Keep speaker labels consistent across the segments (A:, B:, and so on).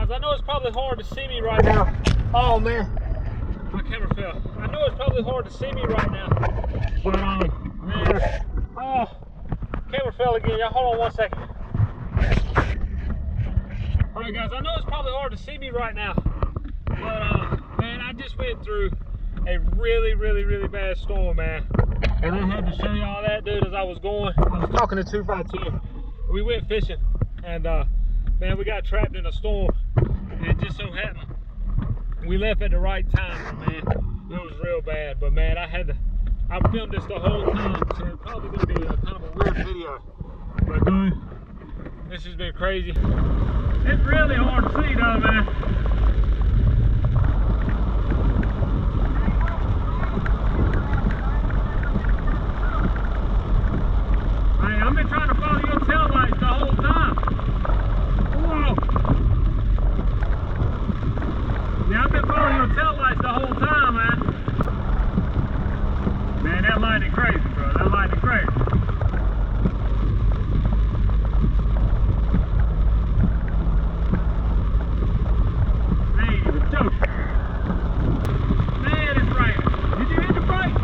A: guys, I know it's probably hard to see me right now. Oh man, my camera fell. I know it's probably hard to see me right now, but man, oh, camera fell again. Y'all hold on 1 second. All right, guys, I know it's probably hard to see me right now, but man, I just went through a really bad storm, man, and I had to show y'all that, dude. As I was talking to 252. We went fishing, and man, we got trapped in a storm. And it just so happened we left at the right time, man. It was real bad, but man, I filmed this the whole time, so it's probably gonna be a kind of a weird video. But dude, this has been crazy. It's really hard to see though, man. Hey, I've been trying to follow your tail lights the whole time. Whoa. Yeah, I've been following your tail lights the whole time, man. Man, that lightning crazy, bro. That lightning crazy. They ain't even joking. Man, it's raining. Did you hit the brake?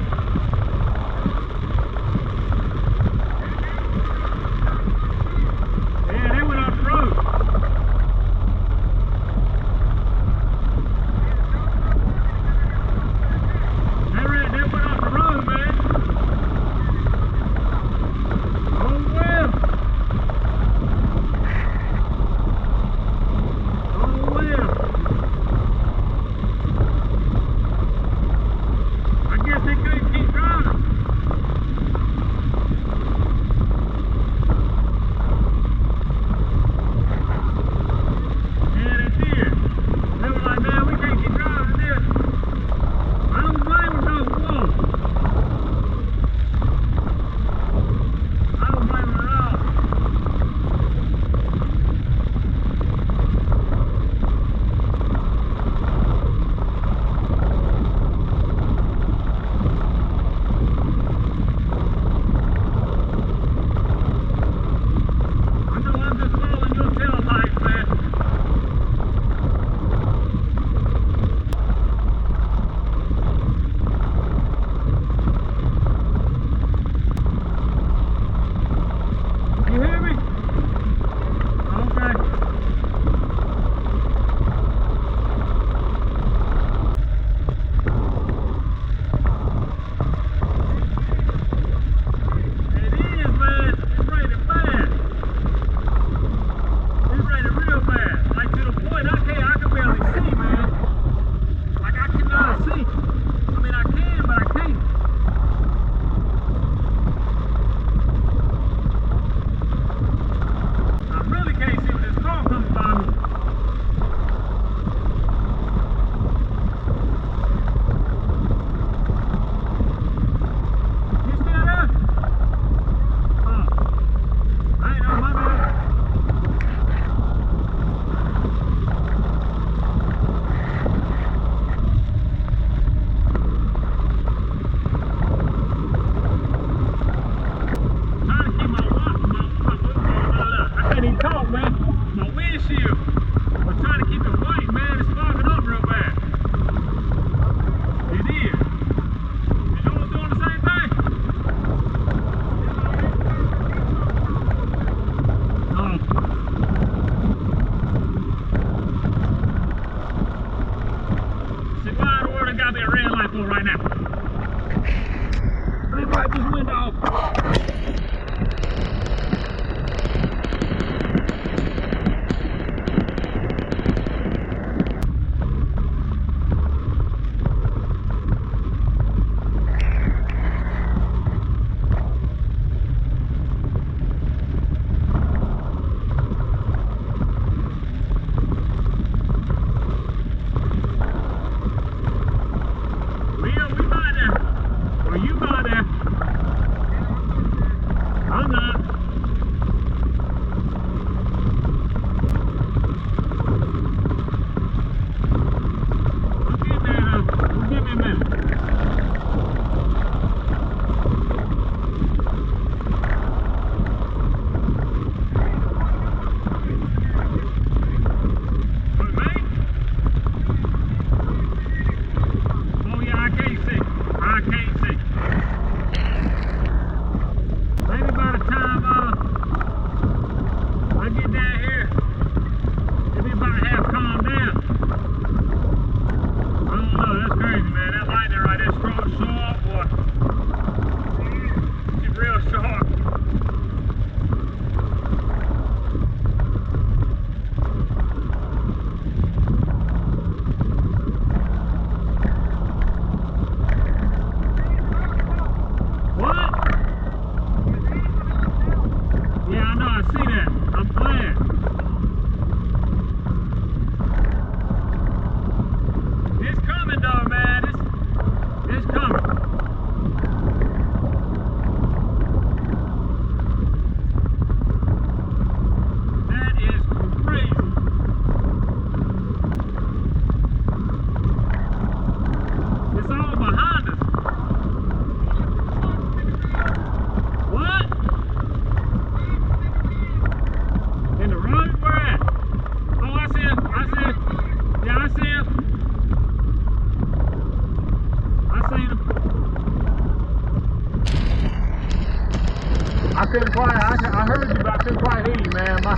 A: man.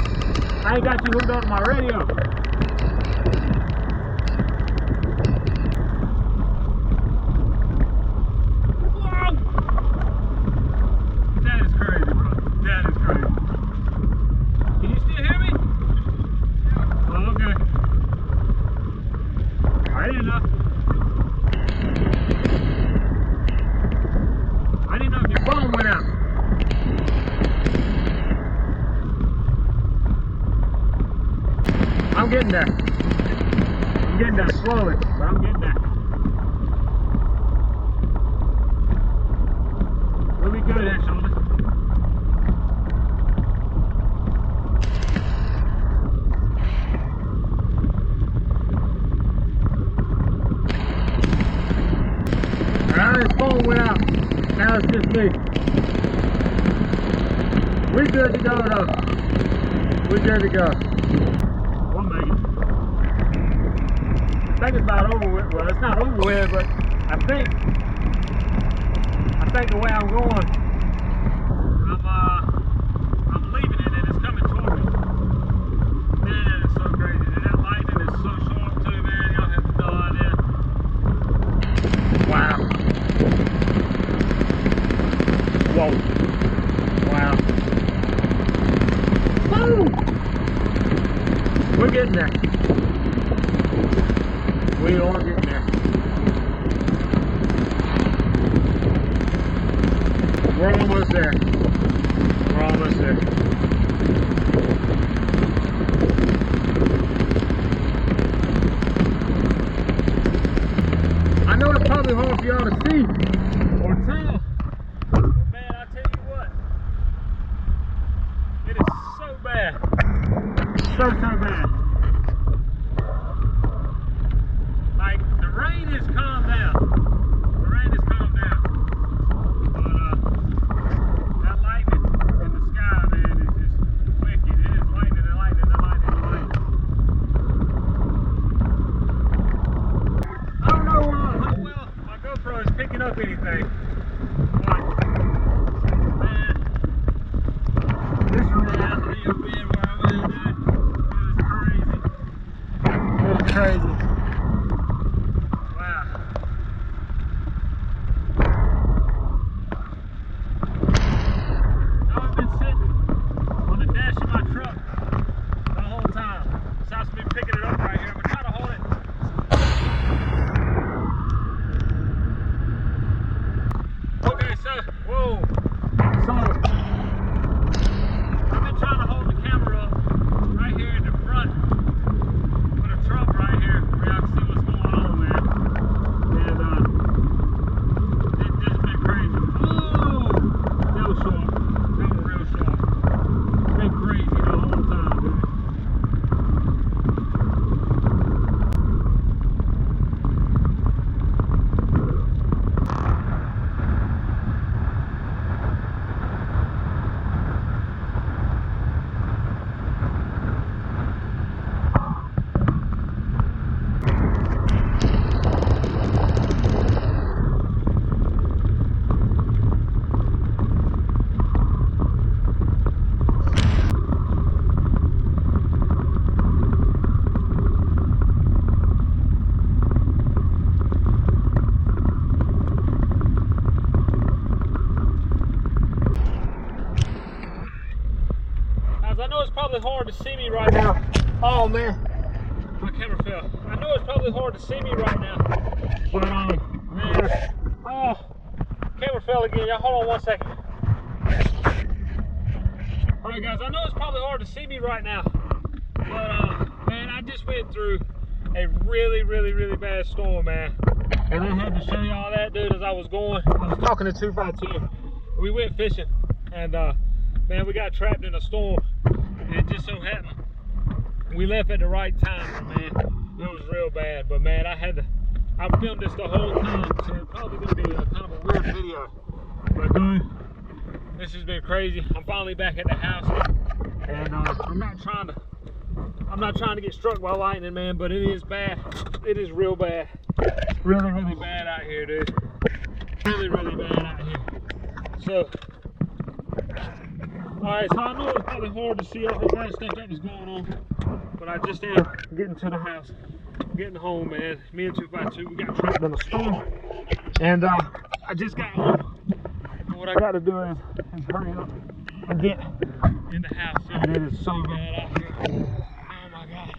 A: I ain't got you hooked up to my radio. Whoa! That is crazy, bro. That is crazy. Can you still hear me? Oh, okay. I didn't know. I didn't know if your phone went out. I'm getting there. I'm getting there slowly, but I'm getting there. We'll be good actually. Alright, his phone went out. Now it's just me. We're good to go though. We're good to go. We'll make it. I think it's about over with. Well, it's not over with, but I think the way I'm going, I'm leaving it and it's coming toward me. Man, it's so crazy. And that lightning is so sharp too, man. Y'all have no idea. Wow. Whoa. Wow. Woo! We're getting there. We are getting there. We're almost there. We're almost there. I know it's probably hard for y'all to see or tell, but man, I tell you what, it is so bad. So bad. Like, the rain has calmed down. The rain has calmed down. But that lightning in the sky, man, is just wicked. It is lightning and lightning and lightning and lightning. I don't know how well my GoPro is picking up anything. But, man, this reality of being where I'm at, dude. Crazy. Wow. Now I've been sitting on the dash of my truck the whole time. Besides me picking it up right here, I'm gonna try to hold it. Okay, so, whoa. So, I've been trying to hold the camera up right here in the front. Truck right here where y'all can see what's going on, man. And it's been crazy. Ooh, that was sharp. That was real sharp. It's been crazy the whole time, dude. I know it's probably hard to see me right now. Oh man, my camera fell. I know it's probably hard to see me right now, but man, oh, camera fell again. Y'all hold on one second. All right, guys, I know it's probably hard to see me right now, but man, I just went through a really bad storm, man, and I had to show you all that, dude. As I was going, I was talking to 252. We went fishing, and man, we got trapped in a storm. It just so happened we left at the right time, man. It was real bad, but man, I filmed this the whole time, so it's probably gonna be a kind of a weird video. But dude, this has been crazy. I'm finally back at the house, and I'm not trying to get struck by lightning, man, but it is bad. It is real bad. Really bad out here, dude. Really bad out here. So, Alright, so I know it's probably hard to see all the bad stuff that was going on, but I just am getting to the house, getting home, man. Me and 252, we got trapped in a storm, and I just got home. And what I got to do is hurry up and get in the house. And it is so bad out here. Oh my God,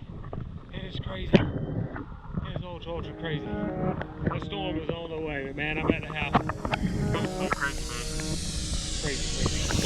A: it is crazy. It is ultra crazy. The storm is on the way, man. I'm at the house. It's so crazy, man. Crazy.